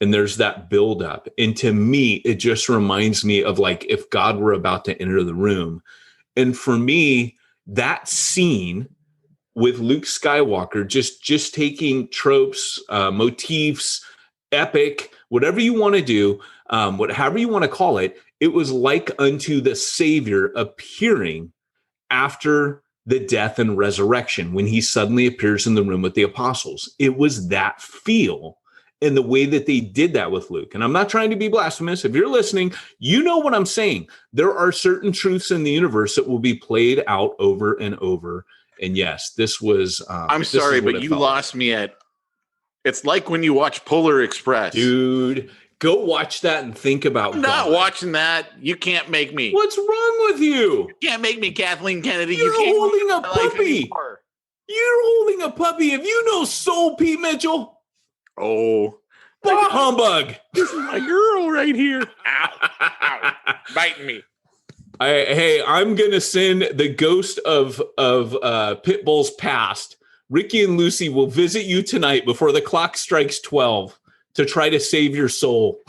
Speaker 3: and there's that buildup. And to me, it just reminds me of like if God were about to enter the room. And for me, that scene with Luke Skywalker, just taking tropes, motifs, epic, whatever you want to do, however you want to call it, it was like unto the Savior appearing after the death and resurrection when he suddenly appears in the room with the apostles. It was that feel and the way that they did that with Luke. And I'm not trying to be blasphemous. If you're listening, you know what I'm saying. There are certain truths in the universe that will be played out over and over. And yes, this was.
Speaker 2: I'm sorry, but you lost me at. It's like when you watch Polar Express,
Speaker 3: dude. Go watch that and think about.
Speaker 2: I'm not watching that. You can't make me.
Speaker 3: What's wrong with you?
Speaker 2: You can't make me Kathleen Kennedy.
Speaker 3: You're
Speaker 2: you can't
Speaker 3: holding a puppy. You're holding a puppy. Have you no soul, Pete Mitchell?
Speaker 2: Oh,
Speaker 3: bah humbug!
Speaker 2: This is my girl right here. Ow, ow, biting me.
Speaker 3: I'm gonna send the ghost of Pitbull's past. Ricky and Lucy will visit you tonight before the clock strikes 12 to try to save your soul.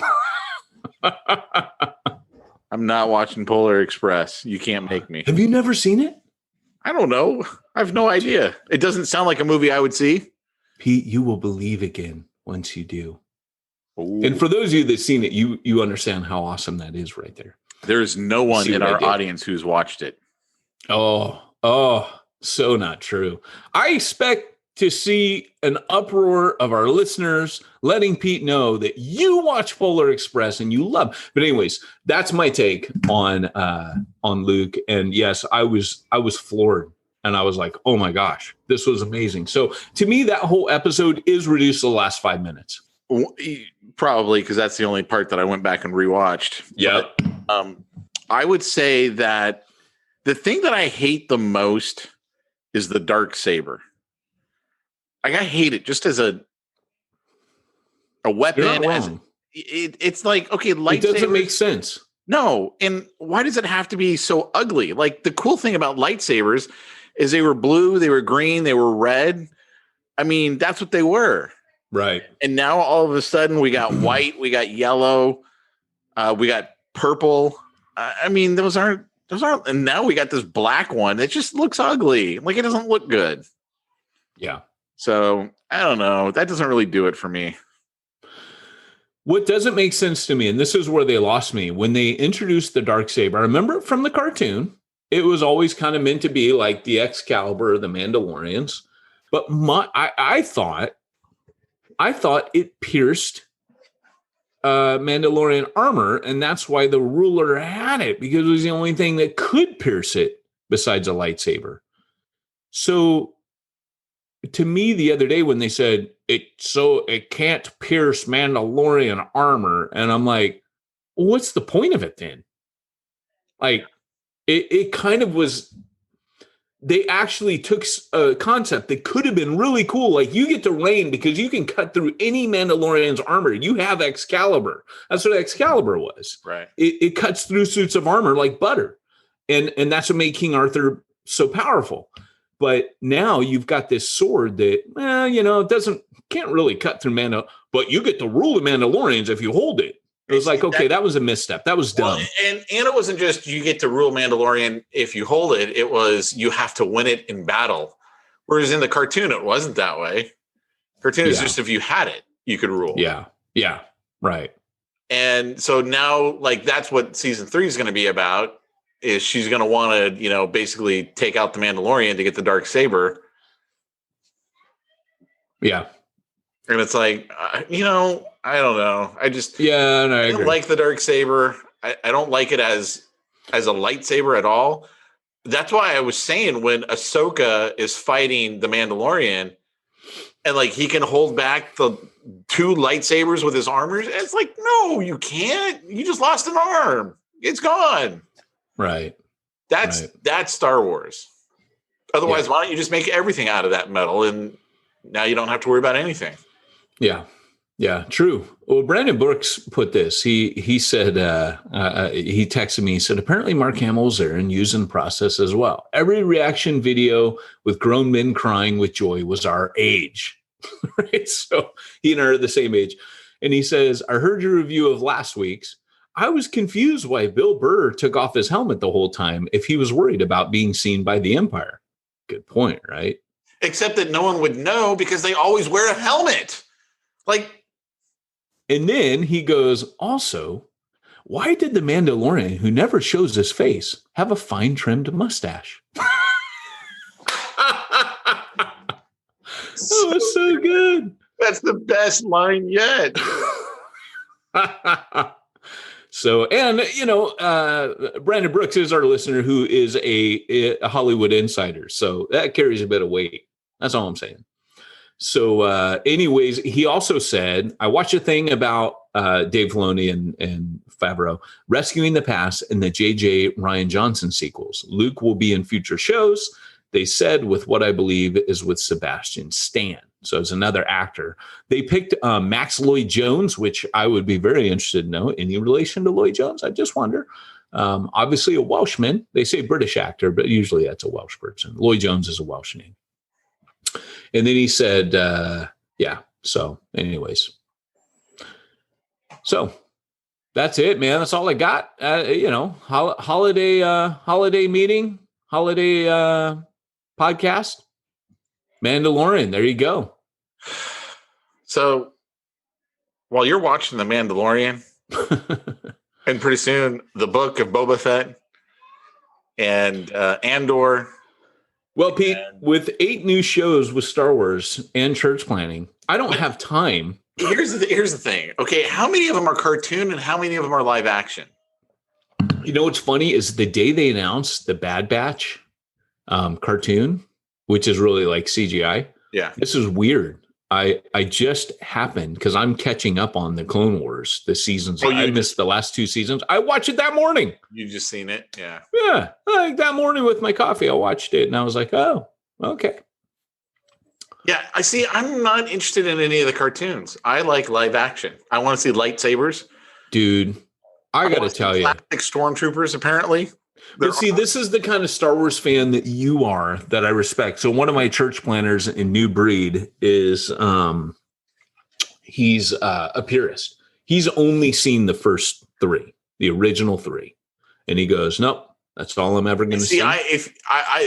Speaker 2: I'm not watching Polar Express. You can't make me.
Speaker 3: Have you never seen it?
Speaker 2: I don't know. I have no idea. It doesn't sound like a movie I would see.
Speaker 3: Pete, you will believe again once you do.
Speaker 2: Ooh.
Speaker 3: And for those of you that's seen it, you understand how awesome that is right there.
Speaker 2: There's no one in our audience who's watched it.
Speaker 3: Oh, so not true. I expect to see an uproar of our listeners letting Pete know that you watch Polar Express and you love. But anyways, that's my take on Luke. And yes, I was floored. And I was like, oh my gosh, this was amazing. So to me, that whole episode is reduced to the last 5 minutes.
Speaker 2: Probably because that's the only part that I went back and rewatched.
Speaker 3: Yep.
Speaker 2: But, I would say that the thing that I hate the most is the dark saber. Like I hate it just as a weapon. It's like, okay, lightsabers. It
Speaker 3: doesn't make sense.
Speaker 2: No. And why does it have to be so ugly? Like the cool thing about lightsabers is they were blue, they were green, they were red. I mean, that's what they were.
Speaker 3: Right.
Speaker 2: And now all of a sudden we got white, we got yellow, we got purple. I mean, those aren't, and now we got this black one. It just looks ugly. Like it doesn't look good.
Speaker 3: Yeah.
Speaker 2: So I don't know. That doesn't really do it for me.
Speaker 3: What doesn't make sense to me, and this is where they lost me, when they introduced the Darksaber, I remember it from the cartoon. It was always kind of meant to be like the Excalibur, the Mandalorians. But I thought it pierced Mandalorian armor, and that's why the ruler had it, because it was the only thing that could pierce it besides a lightsaber. So to me, the other day when they said it can't pierce Mandalorian armor, and I'm like, well, what's the point of it then? Like, it kind of was. They actually took a concept that could have been really cool. Like, you get to reign because you can cut through any Mandalorian's armor. You have Excalibur. That's what Excalibur was.
Speaker 2: Right.
Speaker 3: It cuts through suits of armor like butter. And that's what made King Arthur so powerful. But now you've got this sword that, can't really cut through Mando, but you get to rule the Mandalorians if you hold it. It was like, okay, that was a misstep. That was dumb.
Speaker 2: Well, and it wasn't just you get to rule Mandalorian if you hold it. It was you have to win it in battle. Whereas in the cartoon, it wasn't that way. Cartoon is just if you had it, you could rule.
Speaker 3: Yeah. Yeah. Right.
Speaker 2: And so now, like, that's what season 3 is going to be about. Is she's going to want to, basically take out the Mandalorian to get the Darksaber.
Speaker 3: Yeah.
Speaker 2: And it's like, I don't know. I just
Speaker 3: I
Speaker 2: don't like the Darksaber. I don't like it as a lightsaber at all. That's why I was saying when Ahsoka is fighting the Mandalorian and like he can hold back the 2 lightsabers with his armor. It's like, no, you can't. You just lost an arm. It's gone.
Speaker 3: Right.
Speaker 2: That's Star Wars. Otherwise, why don't you just make everything out of that metal and now you don't have to worry about anything.
Speaker 3: Yeah. Yeah, true. Well, Brandon Brooks put this. He said, he texted me, he said, apparently Mark Hamill's there and using the process as well. Every reaction video with grown men crying with joy was our age. Right? So he and I are the same age. And he says, I heard your review of last week's. I was confused why Bill Burr took off his helmet the whole time if he was worried about being seen by the Empire. Good point, right?
Speaker 2: Except that no one would know because they always wear a helmet. Like,
Speaker 3: and then he goes, also, why did the Mandalorian, who never shows his face, have a fine trimmed mustache? That was so good.
Speaker 2: That's the best line yet.
Speaker 3: So, and, Brandon Brooks is our listener who is a Hollywood insider. So that carries a bit of weight. That's all I'm saying. So anyways, he also said, I watched a thing about Dave Filoni and Favreau rescuing the past in the J.J. Rian Johnson sequels. Luke will be in future shows. They said with what I believe is with Sebastian Stan. So it's another actor. They picked Max Lloyd Jones, which I would be very interested to know. Any relation to Lloyd Jones? I just wonder. Obviously a Welshman. They say British actor, but usually that's a Welsh person. Lloyd Jones is a Welsh name. And then he said, So anyways. So that's it, man. That's all I got. Holiday meeting, holiday podcast. Mandalorian. There you go.
Speaker 2: So while you're watching The Mandalorian, and pretty soon the book of Boba Fett and Andor.
Speaker 3: Well, Pete, with 8 new shows with Star Wars and church planning, I don't have time.
Speaker 2: Here's the thing. Okay, how many of them are cartoon and how many of them are live action?
Speaker 3: You know what's funny is the day they announced the Bad Batch cartoon, which is really like CGI.
Speaker 2: Yeah.
Speaker 3: This is weird. I just happened because I'm catching up on the Clone Wars, the seasons. I missed the last 2 seasons. I watched it that morning.
Speaker 2: You just seen it? Yeah.
Speaker 3: Yeah. Like that morning with my coffee, I watched it and I was like, oh, okay.
Speaker 2: Yeah. I see. I'm not interested in any of the cartoons. I like live action. I want to see lightsabers.
Speaker 3: Dude, I got to tell you.
Speaker 2: Classic stormtroopers, apparently.
Speaker 3: But see, this is the kind of Star Wars fan that you are that I respect. So one of my church planners in New Breed is he's a purist. He's only seen the first 3, the original 3. And he goes, nope, That's all I'm ever going to see.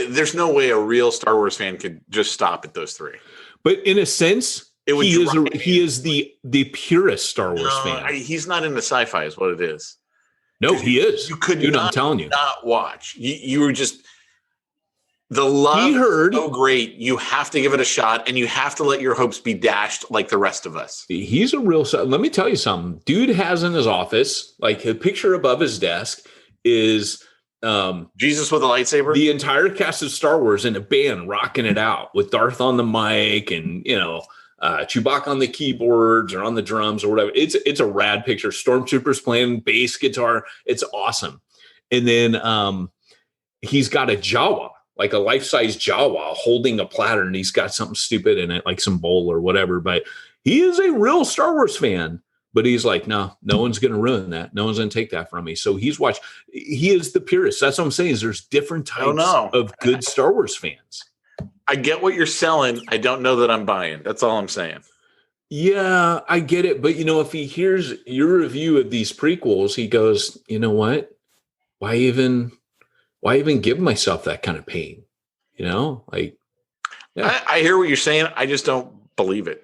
Speaker 2: There's no way a real Star Wars fan could just stop at those three.
Speaker 3: But in a sense, he is the purest Star Wars fan.
Speaker 2: He's not into sci-fi, is what it is.
Speaker 3: No, he is.
Speaker 2: You could
Speaker 3: I'm telling you,
Speaker 2: not watch. You were just the love. He heard so great. You have to give it a shot, and you have to let your hopes be dashed like the rest of us.
Speaker 3: He's a real. Let me tell you something. Dude has in his office, like a picture above his desk is.
Speaker 2: Jesus with a lightsaber,
Speaker 3: the entire cast of Star Wars in a band rocking it out with Darth on the mic and Chewbacca on the keyboards or on the drums or whatever. It's a rad picture. Stormtroopers playing bass guitar. It's awesome. And then he's got a Jawa, like a life-size Jawa holding a platter, and he's got something stupid in it, like some bowl or whatever. But he is a real Star Wars fan. But he's like, no one's going to ruin that. No one's going to take that from me. So he is the purist. That's what I'm saying is there's different types of good Star Wars fans.
Speaker 2: I get what you're selling. I don't know that I'm buying. That's all I'm saying.
Speaker 3: Yeah, I get it. But, if he hears your review of these prequels, he goes, you know what? Why even give myself that kind of pain? I
Speaker 2: hear what you're saying. I just don't believe it.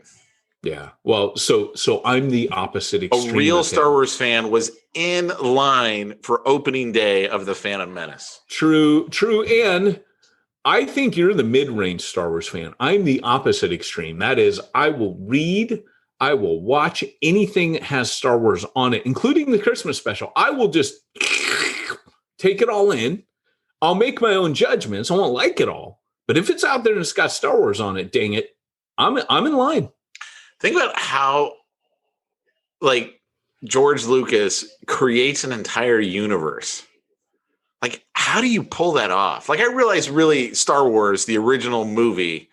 Speaker 3: Yeah. Well, so I'm the opposite extreme.
Speaker 2: A real Star Wars fan was in line for opening day of The Phantom Menace.
Speaker 3: True. And I think you're the mid-range Star Wars fan. I'm the opposite extreme. That is, I will read, I will watch anything that has Star Wars on it, including the Christmas special. I will just take it all in. I'll make my own judgments. I won't like it all. But if it's out there and it's got Star Wars on it, dang it, I'm in line.
Speaker 2: Think about how, George Lucas creates an entire universe. How do you pull that off? I realize really Star Wars, the original movie,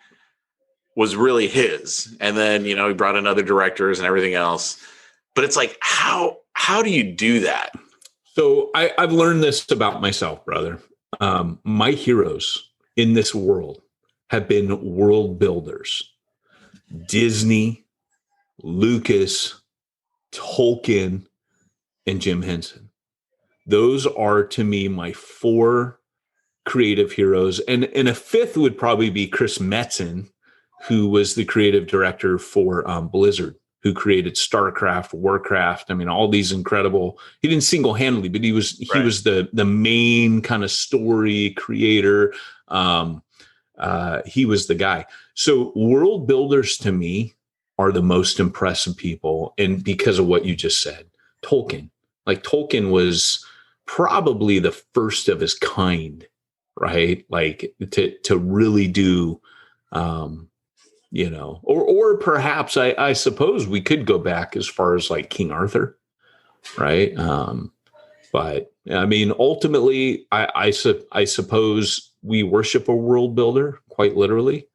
Speaker 2: was really his. And then, he brought in other directors and everything else. But it's how do you do that?
Speaker 3: So I've learned this about myself, brother. My heroes in this world have been world builders. Disney, Lucas, Tolkien, and Jim Henson. Those are, to me, my four creative heroes. And a fifth would probably be Chris Metzen, who was the creative director for Blizzard, who created StarCraft, Warcraft. I mean, all these incredible, he didn't single-handedly, but he was the main kind of story creator. He was the guy. So world builders to me are the most impressive people. And because of what you just said, Tolkien was probably the first of his kind, right? To really do, or perhaps I suppose we could go back as far as King Arthur, right? But I mean, ultimately, I suppose we worship a world builder, quite literally.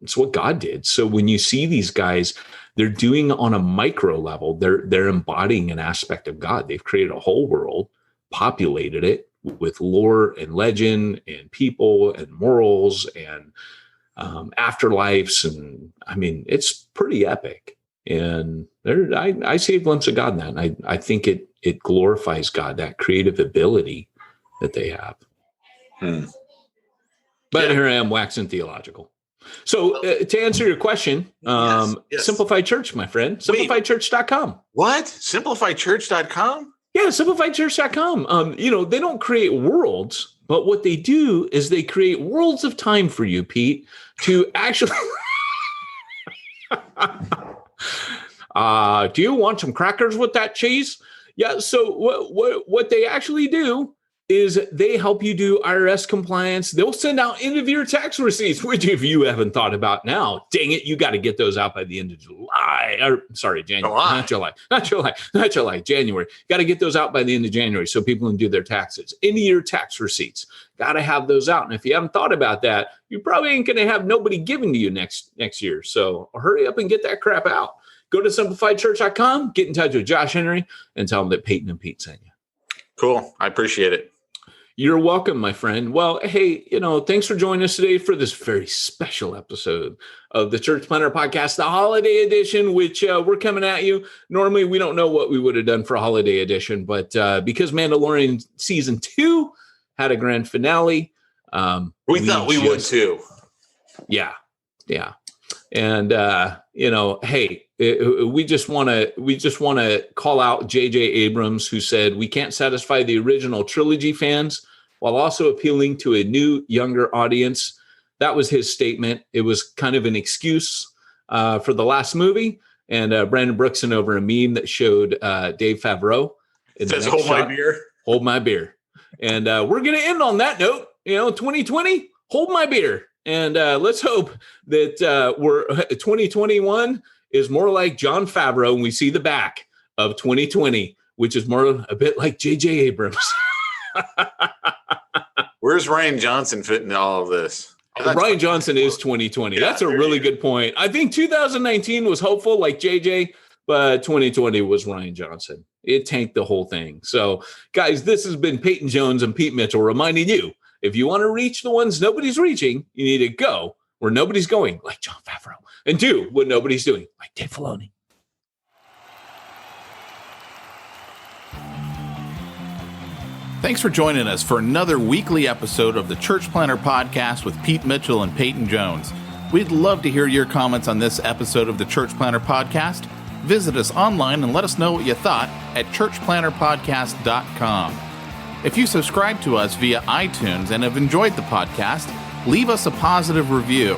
Speaker 3: It's what God did. So when you see these guys, they're doing on a micro level, they're embodying an aspect of God. They've created a whole world, populated it with lore and legend and people and morals and afterlives. And I mean, it's pretty epic. And I see a glimpse of God in that. And I think it glorifies God, that creative ability that they have. But here I am waxing theological. So to answer your question, yes. Simplified Church, my friend, simplifiedchurch.com.
Speaker 2: What? Simplifiedchurch.com?
Speaker 3: Yeah, simplifiedchurch.com. They don't create worlds, but what they do is they create worlds of time for you, Pete, to actually. Do you want some crackers with that cheese? Yeah. So what they actually do is they help you do IRS compliance. They'll send out end of year tax receipts, which if you haven't thought about now, dang it, you got to get those out by the end of July. January, not July, January. Got to get those out by the end of January so people can do their taxes. End of year tax receipts. Got to have those out. And if you haven't thought about that, you probably ain't going to have nobody giving to you next year. So hurry up and get that crap out. Go to simplifiedchurch.com, get in touch with Josh Henry, and tell him that Peyton and Pete sent you.
Speaker 2: Cool. I appreciate it.
Speaker 3: You're welcome, my friend. Well, hey, thanks for joining us today for this very special episode of the Church Planter Podcast, the holiday edition, which we're coming at you. Normally, we don't know what we would have done for a holiday edition, but because Mandalorian Season 2 had a grand finale.
Speaker 2: We thought we would too.
Speaker 3: Yeah. And hey, we just want to call out J.J. Abrams, who said we can't satisfy the original trilogy fans while also appealing to a new, younger audience. That was his statement. It was kind of an excuse for the last movie. And Brandon Brookson over a meme that showed Dave Favreau.
Speaker 2: It says, "Hold my beer."
Speaker 3: Hold my beer. And we're going to end on that note. 2020, hold my beer. And let's hope that 2021 is more like Jon Favreau, and we see the back of 2020, which is more a bit like J.J. Abrams.
Speaker 2: Where's Rian Johnson fit in all of this?
Speaker 3: Rian Johnson is 2020. That's a really good point. I think 2019 was hopeful like JJ, but 2020 was Rian Johnson. It tanked the whole thing. So, guys, this has been Peyton Jones and Pete Mitchell reminding you, if you want to reach the ones nobody's reaching, you need to go where nobody's going, like Jon Favreau, and do what nobody's doing, like Dave Filoni.
Speaker 4: Thanks for joining us for another weekly episode of the Church Planter Podcast with Pete Mitchell and Peyton Jones. We'd love to hear your comments on this episode of the Church Planter Podcast. Visit us online and let us know what you thought at churchplanterpodcast.com. If you subscribe to us via iTunes and have enjoyed the podcast, leave us a positive review.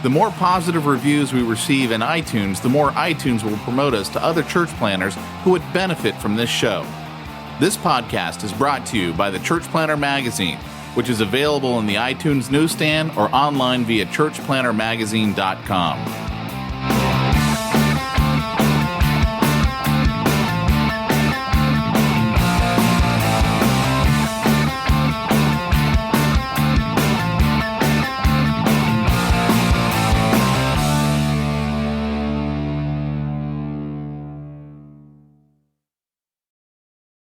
Speaker 4: The more positive reviews we receive in iTunes, the more iTunes will promote us to other church planners who would benefit from this show. This podcast is brought to you by the Church Planter Magazine, which is available in the iTunes newsstand or online via churchplantermagazine.com.